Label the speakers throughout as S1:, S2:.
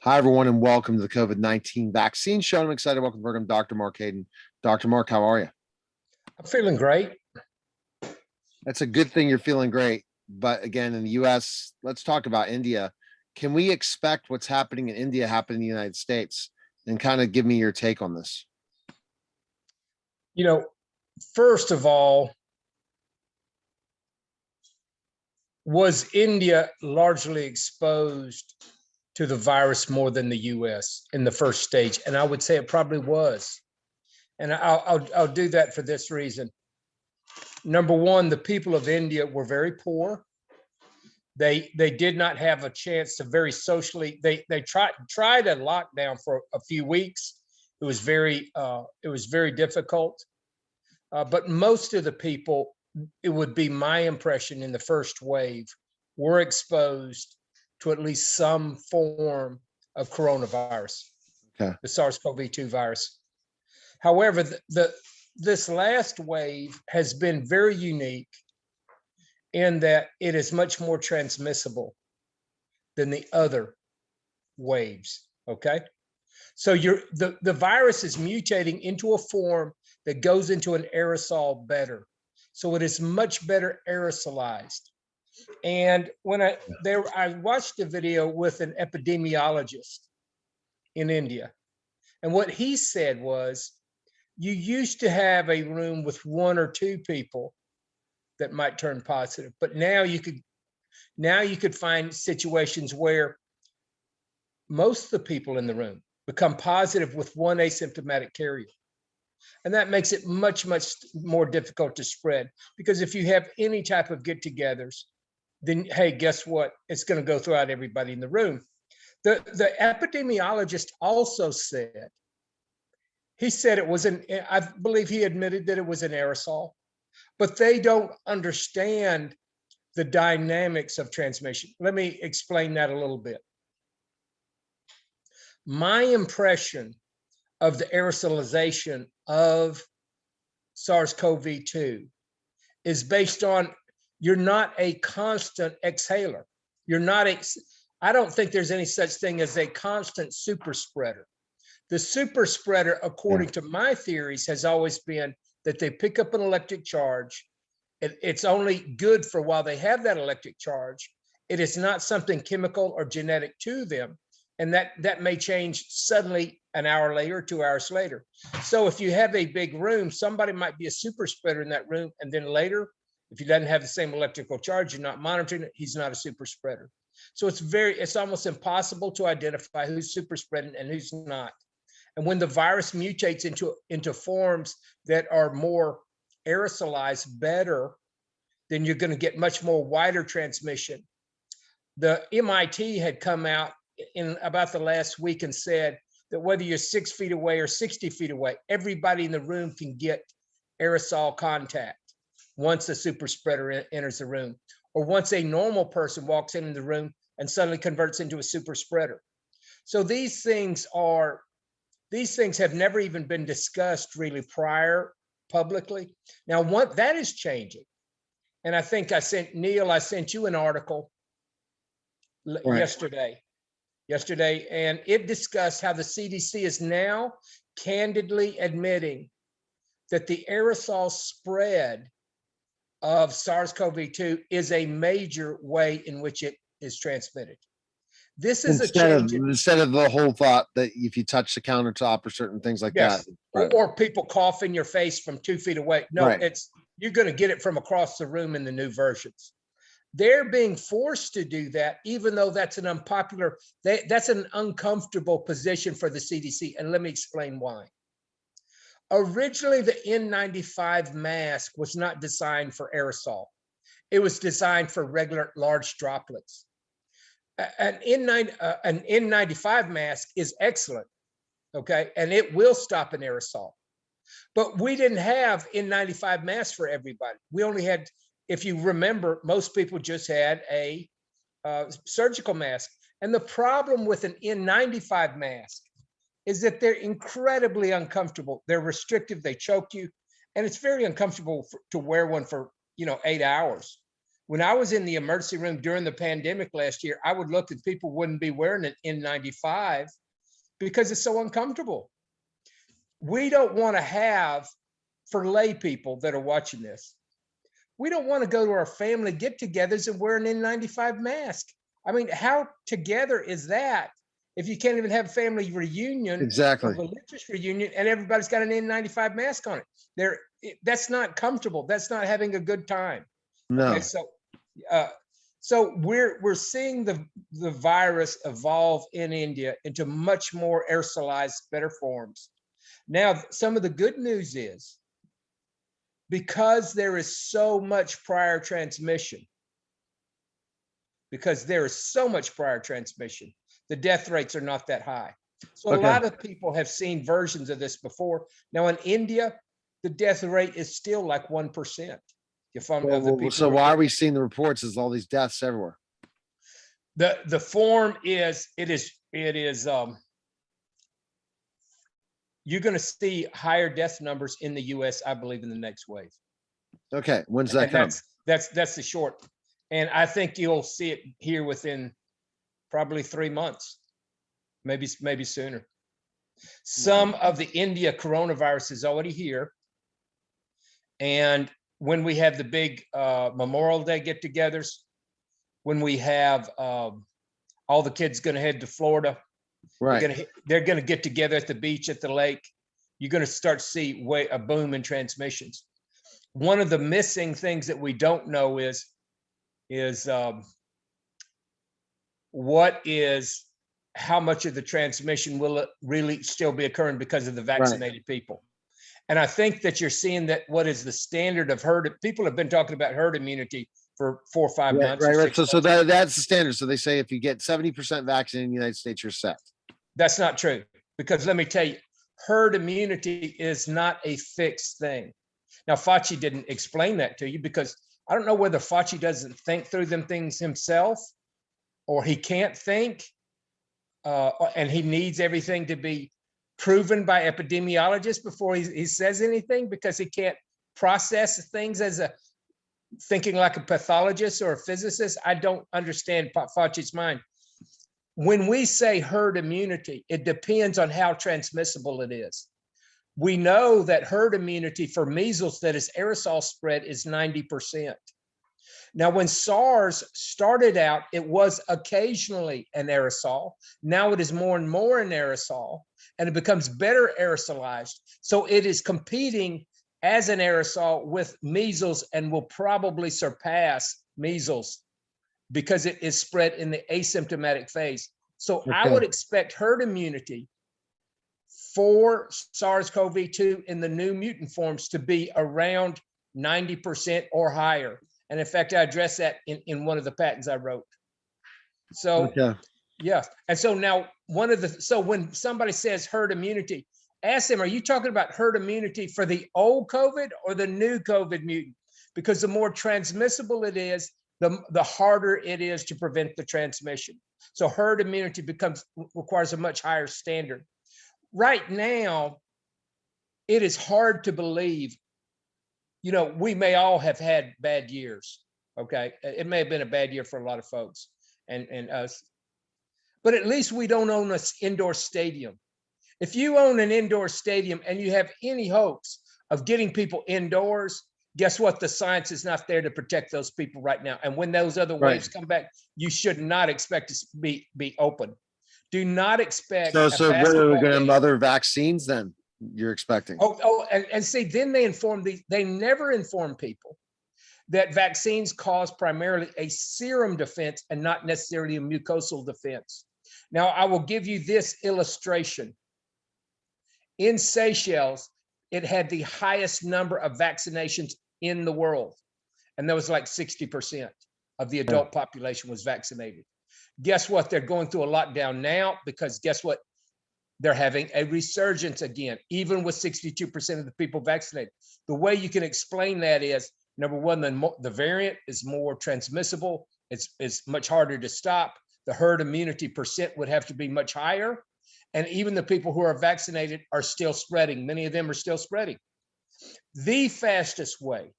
S1: Hi, everyone, and welcome to the COVID-19 vaccine show. I'm excited to welcome the program Dr. Mark Hayden. Dr. Mark, how are you?
S2: I'm feeling great.
S1: That's a good thing you're feeling great. But again, in the US, let's talk about India. Can we expect what's happening in India happen in the United States? And kind of give me your take on this.
S2: You know, first of all, was India largely exposed to the virus more than the US in the first stage? And I would say it probably was. And I'll do that for this reason. Number one, the people of India were very poor. They did not have a chance to very socially. They tried a lockdown for a few weeks. It was very difficult. But most of the people, it would be my impression in the first wave, were exposed to at least some form of coronavirus, the SARS-CoV-2 virus. However, this last wave has been very unique in that it is much more transmissible than the other waves, okay? So the virus is mutating into a form that goes into an aerosol better. So it is much better aerosolized. And when I watched a video with an epidemiologist in India, and what he said was, you used to have a room with one or two people that might turn positive, but now you could find situations where most of the people in the room become positive with one asymptomatic carrier. And that makes it much, much more difficult to spread, because if you have any type of get-togethers, then, hey, guess what? It's going to go throughout everybody in the room. The epidemiologist also said, I believe he admitted that it was an aerosol, but they don't understand the dynamics of transmission. Let me explain that a little bit. My impression of the aerosolization of SARS-CoV-2 is based on, you're not a constant exhaler. I don't think there's any such thing as a constant super spreader. The super spreader, according to my theories, has always been that they pick up an electric charge. It's only good for while they have that electric charge. It is not something chemical or genetic to them. And that may change suddenly an hour later, 2 hours later. So if you have a big room, somebody might be a super spreader in that room. And then later, if he doesn't have the same electrical charge, you're not monitoring it, he's not a super spreader. So it's almost impossible to identify who's super spreading and who's not. And when the virus mutates into forms that are more aerosolized better, then you're going to get much more wider transmission. The MIT had come out in about the last week and said that whether you're 6 feet away or 60 feet away, everybody in the room can get aerosol contact once a super spreader enters the room, or once a normal person walks in the room and suddenly converts into a super spreader. So these things have never even been discussed really prior publicly. Now, that is changing. And I think I sent you an article yesterday, and it discussed how the CDC is now candidly admitting that the aerosol spread of SARS-CoV-2 is a major way in which it is transmitted. This is
S1: instead of the whole thought that if you touch the countertop or certain things like that,
S2: or people cough in your face from 2 feet away. No, you're going to get it from across the room in the new versions. They're being forced to do that, even though that's an uncomfortable position for the CDC. And let me explain why. Originally, the N95 mask was not designed for aerosol. It was designed for regular large droplets. An N95 mask is excellent, okay? And it will stop an aerosol. But we didn't have N95 masks for everybody. We only had, if you remember, most people just had a surgical mask. And the problem with an N95 mask is that they're incredibly uncomfortable. They're restrictive, they choke you, and it's very uncomfortable to wear one for 8 hours. When I was in the emergency room during the pandemic last year, I would look and people wouldn't be wearing an N95 because it's so uncomfortable. We don't want to have, for lay people that are watching this, we don't want to go to our family get-togethers and wear an N95 mask. I mean, how together is that if you can't even have a family reunion,
S1: Exactly.
S2: a religious reunion, and everybody's got an N95 mask on it? That's not comfortable. That's not having a good time.
S1: No.
S2: Okay, so we're seeing the virus evolve in India into much more aerosolized, better forms. Now, some of the good news is, because there is so much prior transmission, the death rates are not that high. So a
S1: Okay.
S2: lot of people have seen versions of this before. Now in India, the death rate is still like 1%.
S1: So why are we seeing the reports as all these deaths everywhere?
S2: The form is, you're going to see higher death numbers in the US, I believe, in the next wave.
S1: Okay, when's that
S2: And
S1: come?
S2: that's the short. And I think you'll see it here within probably 3 months, maybe sooner. Some of the India coronavirus is already here. And when we have the big Memorial Day get-togethers, when we have all the kids going to head to Florida,
S1: Right.
S2: they're going to get together at the beach, at the lake, you're going to start to see a boom in transmissions. One of the missing things that we don't know is how much of the transmission will really still be occurring because of the vaccinated people. And I think that you're seeing that what is the standard of herd, people have been talking about herd immunity for 4 or 5 months.
S1: Right. So that's the standard. So they say if you get 70% vaccinated in the United States, you're set.
S2: That's not true, because let me tell you, herd immunity is not a fixed thing. Now, Fauci didn't explain that to you, because I don't know whether Fauci doesn't think through them things himself, or he can't think, and he needs everything to be proven by epidemiologists before he says anything, because he can't process things as thinking like a pathologist or a physicist. I don't understand Fauci's mind. When we say herd immunity, it depends on how transmissible it is. We know that herd immunity for measles that is aerosol spread is 90%. Now, when SARS started out, it was occasionally an aerosol. Now it is more and more an aerosol, and it becomes better aerosolized. So it is competing as an aerosol with measles, and will probably surpass measles because it is spread in the asymptomatic phase. So I would expect herd immunity for SARS-CoV-2 in the new mutant forms to be around 90% or higher. And in fact, I addressed that in one of the patents I wrote. So, yeah. And so now so when somebody says herd immunity, ask them, are you talking about herd immunity for the old COVID or the new COVID mutant? Because the more transmissible it is, the harder it is to prevent the transmission. So herd immunity requires a much higher standard. Right now, it is hard to believe, we may all have had bad years. Okay. It may have been a bad year for a lot of folks and us, but at least we don't own an indoor stadium. If you own an indoor stadium and you have any hopes of getting people indoors, guess what? The science is not there to protect those people right now. And when those other waves come back, you should not expect to be open. Do not expect.
S1: So we're going to have other vaccines then you're expecting.
S2: And see, then they never inform people that vaccines cause primarily a serum defense and not necessarily a mucosal defense. Now, I will give you this illustration. In Seychelles, it had the highest number of vaccinations in the world. And that was like 60% of the adult population was vaccinated. Guess what? They're going through a lockdown now, because guess what? They're having a resurgence again, even with 62% of the people vaccinated. The way you can explain that is, number one, the variant is more transmissible. It's much harder to stop. The herd immunity percent would have to be much higher. And even the people who are vaccinated are still spreading. Many of them are still spreading. The fastest way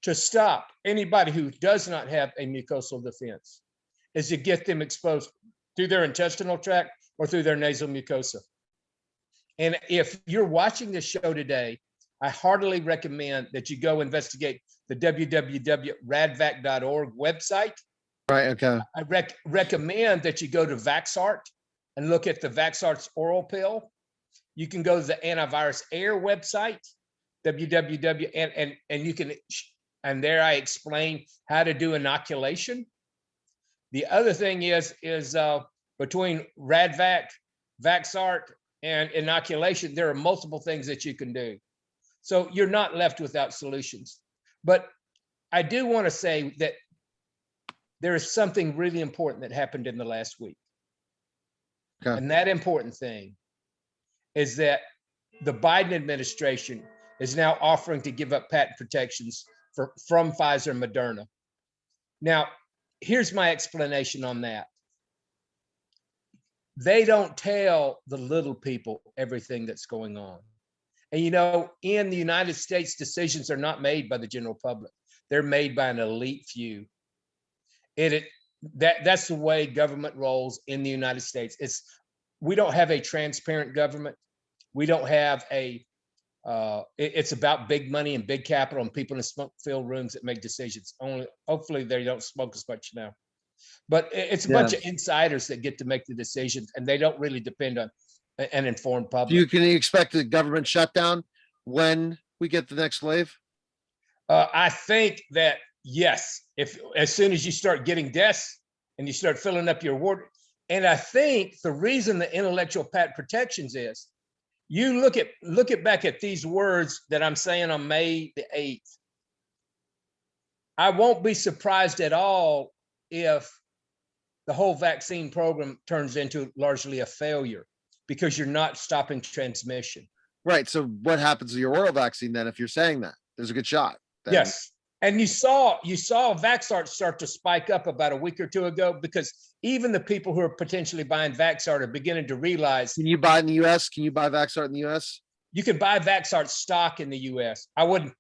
S2: to stop anybody who does not have a mucosal defense is to get them exposed through their intestinal tract or through their nasal mucosa. And if you're watching this show today, I heartily recommend that you go investigate the www.radvac.org website.
S1: Right. Okay.
S2: I recommend that you go to Vaxart and look at the Vaxart's oral pill. You can go to the Antivirus Air website, www, and you can, and there I explain how to do inoculation. The other thing is between Radvac, Vaxart, and inoculation, there are multiple things that you can do. So you're not left without solutions. But I do want to say that there is something really important that happened in the last week.
S1: Okay.
S2: And that important thing is that the Biden administration is now offering to give up patent protections from Pfizer and Moderna. Now, here's my explanation on that. They don't tell the little people everything that's going on. And you know, in the United States, decisions are not made by the general public. They're made by an elite few. That's the way government rolls in the United States. We don't have a transparent government. We don't have it's about big money and big capital and people in smoke-filled rooms that make decisions. Hopefully they don't smoke as much now. But it's a bunch of insiders that get to make the decisions, and they don't really depend on an informed public.
S1: Can you expect a government shutdown when we get the next wave?
S2: I think that yes, as soon as you start getting deaths and you start filling up your ward, and I think the reason the intellectual patent protections is, you look back at these words that I'm saying on May the 8th. I won't be surprised at all if the whole vaccine program turns into largely a failure, because you're not stopping transmission.
S1: Right. So what happens to your oral vaccine then if you're saying that? There's a good shot. Then.
S2: Yes. And you saw Vaxart start to spike up about a week or two ago, because even the people who are potentially buying Vaxart are beginning to realize.
S1: Can you buy it in the US? Can you buy Vaxart in the US?
S2: You can buy Vaxart stock in the US. I wouldn't,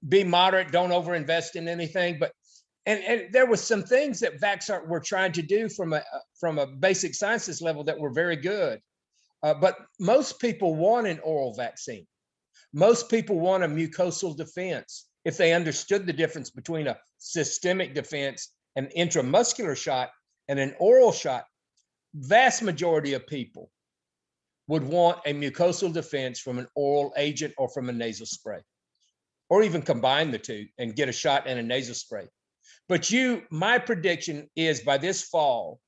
S2: be moderate, don't overinvest in anything, but and there was some things that Vaxart were trying to do from a basic sciences level that were very good. But most people want an oral vaccine. Most people want a mucosal defense. If they understood the difference between a systemic defense, an intramuscular shot, and an oral shot, vast majority of people would want a mucosal defense from an oral agent or from a nasal spray, or even combine the two and get a shot and a nasal spray. But my prediction is by this fall,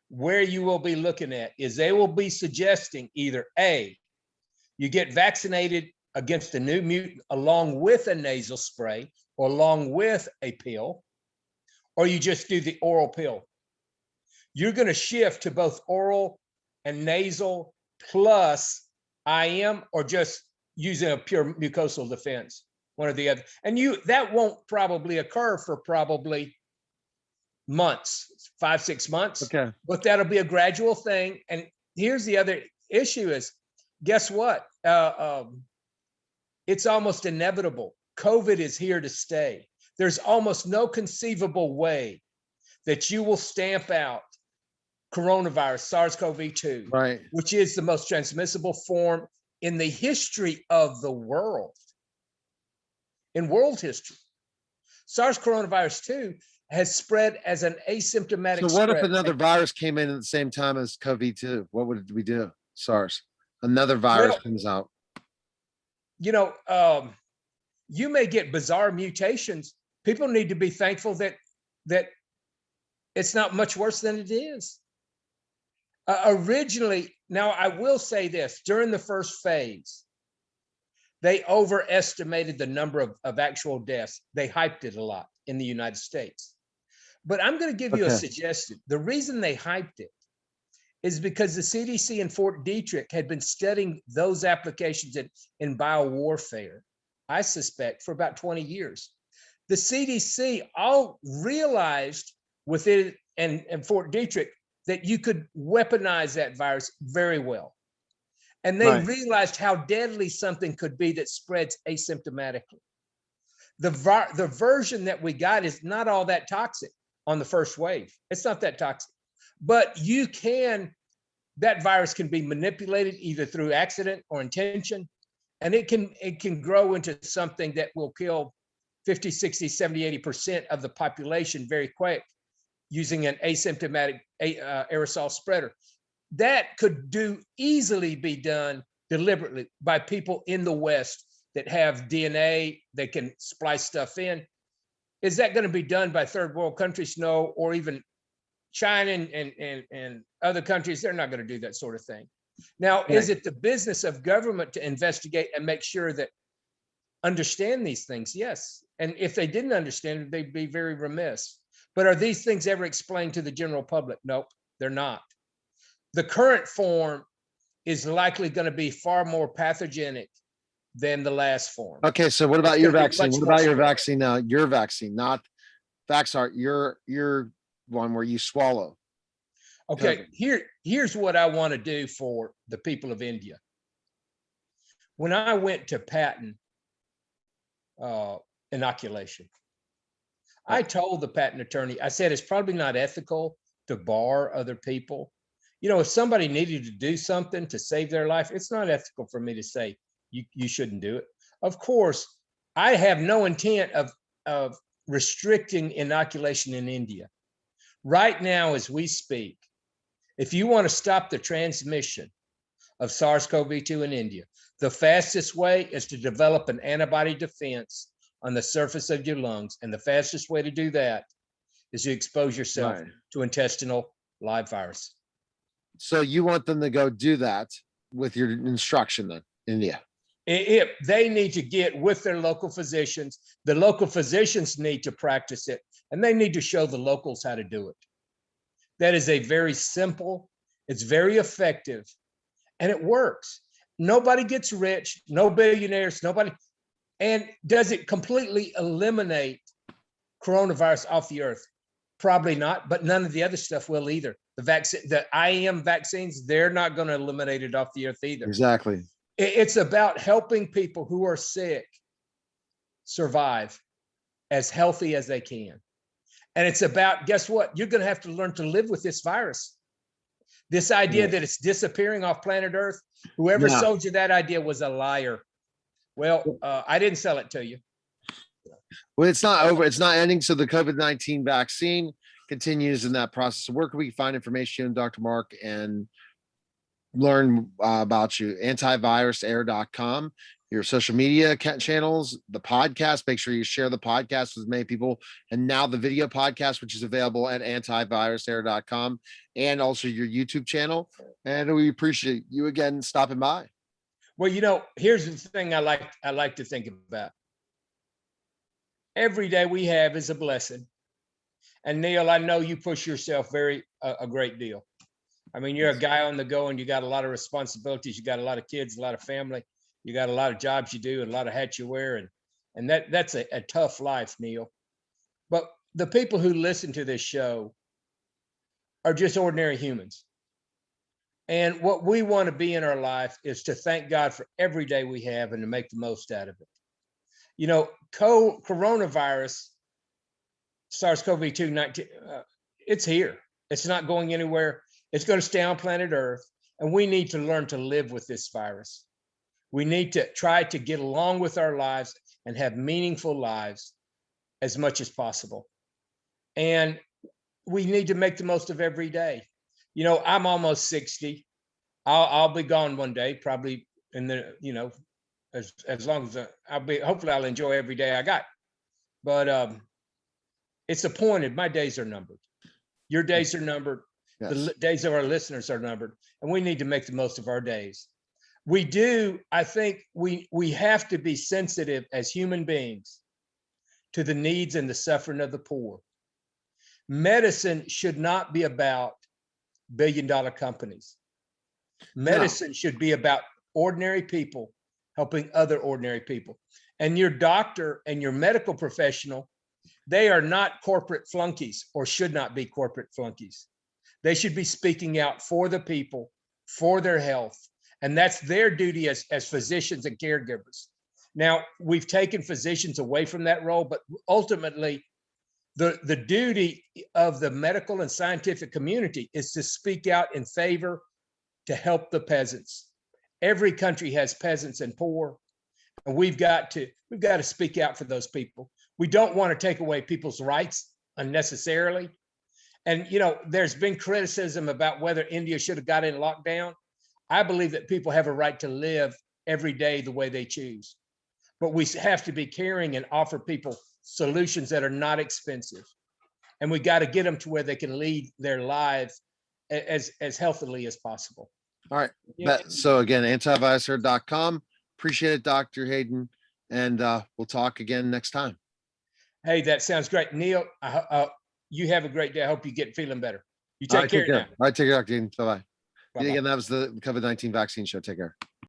S2: where you will be looking at is they will be suggesting either A, you get vaccinated against a new mutant along with a nasal spray or along with a pill, or you just do the oral pill. You're going to shift to both oral and nasal plus IM, or just using a pure mucosal defense, one or the other. And that won't probably occur for probably months, 5-6 months.
S1: Okay.
S2: But that'll be a gradual thing. And here's the other issue is, guess what? It's almost inevitable. COVID is here to stay. There's almost no conceivable way that you will stamp out coronavirus, SARS-CoV-2,
S1: right,
S2: which is the most transmissible form in the history of the world. In world history, SARS coronavirus 2 has spread as an asymptomatic.
S1: So what if another virus came in at the same time as COVID-2? What would we do? SARS, another virus comes out.
S2: You may get bizarre mutations. People need to be thankful that it's not much worse than it is. Originally, now I will say this, during the first phase, they overestimated the number of actual deaths. They hyped it a lot in the United States. But I'm going to give you a suggestion. The reason they hyped it is because the CDC in Fort Detrick had been studying those applications in biowarfare, I suspect, for about 20 years. The CDC all realized with it and Fort Detrick that you could weaponize that virus very well. And they realized how deadly something could be that spreads asymptomatically. the version that we got is not all that toxic on the first wave. It's not that toxic, but that virus can be manipulated either through accident or intention, and it can grow into something that will kill 50, 60, 70, 80% of the population very quick using an asymptomatic aerosol spreader. That could easily be done deliberately by people in the West that have DNA that can splice stuff in. Is that going to be done by third world countries? No, or even China and other countries, they're not going to do that sort of thing. Now,
S1: Right.
S2: is it the business of government to investigate and make sure that understand these things? Yes. And if they didn't understand it, they'd be very remiss. But are these things ever explained to the general public? Nope, they're not. The current form is likely going to be far more pathogenic than the last form.
S1: Okay, so what
S2: It's
S1: about your
S2: gonna be
S1: vaccine?
S2: much
S1: What
S2: more
S1: about your
S2: spread.
S1: vaccine now? Your vaccine, not Vaxart, your one where you swallow.
S2: Okay, here's what I want to do for the people of India. When I went to patent inoculation, I told the patent attorney, I said, it's probably not ethical to bar other people. If somebody needed to do something to save their life, it's not ethical for me to say you shouldn't do it. Of course, I have no intent of restricting inoculation in India. Right now, as we speak, if you want to stop the transmission of SARS-CoV-2 in India, the fastest way is to develop an antibody defense on the surface of your lungs. And the fastest way to do that is to expose yourself
S1: Right.
S2: to intestinal live virus.
S1: So you want them to go do that with your instruction then, India.
S2: If they need to get with their local physicians, the local physicians need to practice it, and they need to show the locals how to do it. That is a very simple, it's very effective, and it works. Nobody gets rich, no billionaires, nobody. And does it completely eliminate coronavirus off the earth? Probably not, but none of the other stuff will either. The IM vaccines, they're not going to eliminate it off the earth either.
S1: Exactly.
S2: It's about helping people who are sick survive as healthy as they can. And it's about, guess what? You're going to have to learn to live with this virus. This idea that it's disappearing off planet Earth, whoever
S1: Yeah.
S2: sold you that idea was a liar. Well, I didn't sell it to you.
S1: Well, it's not over. It's not ending. So the COVID-19 vaccine continues in that process. So where can we find information, Dr. Mark, and learn about you? Antivirusair.com, your social media channels, the podcast. Make sure you share the podcast with as many people. And now the video podcast, which is available at antivirusair.com, and also your YouTube channel. And we appreciate you again stopping by.
S2: Well, here's the thing I like to think about. Every day we have is a blessing. And Neil, I know you push yourself a great deal. I mean, you're a guy on the go and you got a lot of responsibilities. You got a lot of kids, a lot of family. You got a lot of jobs you do and a lot of hats you wear. And that's a tough life, Neil. But the people who listen to this show are just ordinary humans. And what we want to be in our life is to thank God for every day we have and to make the most out of it. Coronavirus, SARS-CoV-2, it's here. It's not going anywhere. It's going to stay on planet Earth. And we need to learn to live with this virus. We need to try to get along with our lives and have meaningful lives as much as possible. And we need to make the most of every day. I'm almost 60. I'll be gone one day, probably in the, as long as hopefully I'll enjoy every day I got. But it's appointed. My days are numbered. Your days are numbered. Yes. The days of our listeners are numbered, and we need to make the most of our days. I think we have to be sensitive as human beings to the needs and the suffering of the poor. Medicine should not be about billion-dollar companies. Medicine should be about ordinary people helping other ordinary people. And your doctor and your medical professional, they are not corporate flunkies or should not be corporate flunkies. They should be speaking out for the people, for their health. And that's their duty as physicians and caregivers. Now, we've taken physicians away from that role, but ultimately, the duty of the medical and scientific community is to speak out in favor to help the peasants. Every country has peasants and poor, and we've got to speak out for those people. We don't want to take away people's rights unnecessarily. And there's been criticism about whether India should have got in lockdown. I believe that people have a right to live every day the way they choose, but we have to be caring and offer people solutions that are not expensive, and we got to get them to where they can lead their lives as healthily as possible.
S1: All right.
S2: Yeah.
S1: So again, antivirusher.com. Appreciate it, Dr. Hayden. And we'll talk again next time.
S2: Hey, that sounds great. Neil, you have a great day. I hope you get feeling better. You
S1: All
S2: take
S1: right,
S2: care
S1: take care.
S2: now.
S1: All right, take care, Dr. Hayden. Bye-bye.
S2: Bye-bye.
S1: Again, that was the COVID-19 vaccine show. Take care.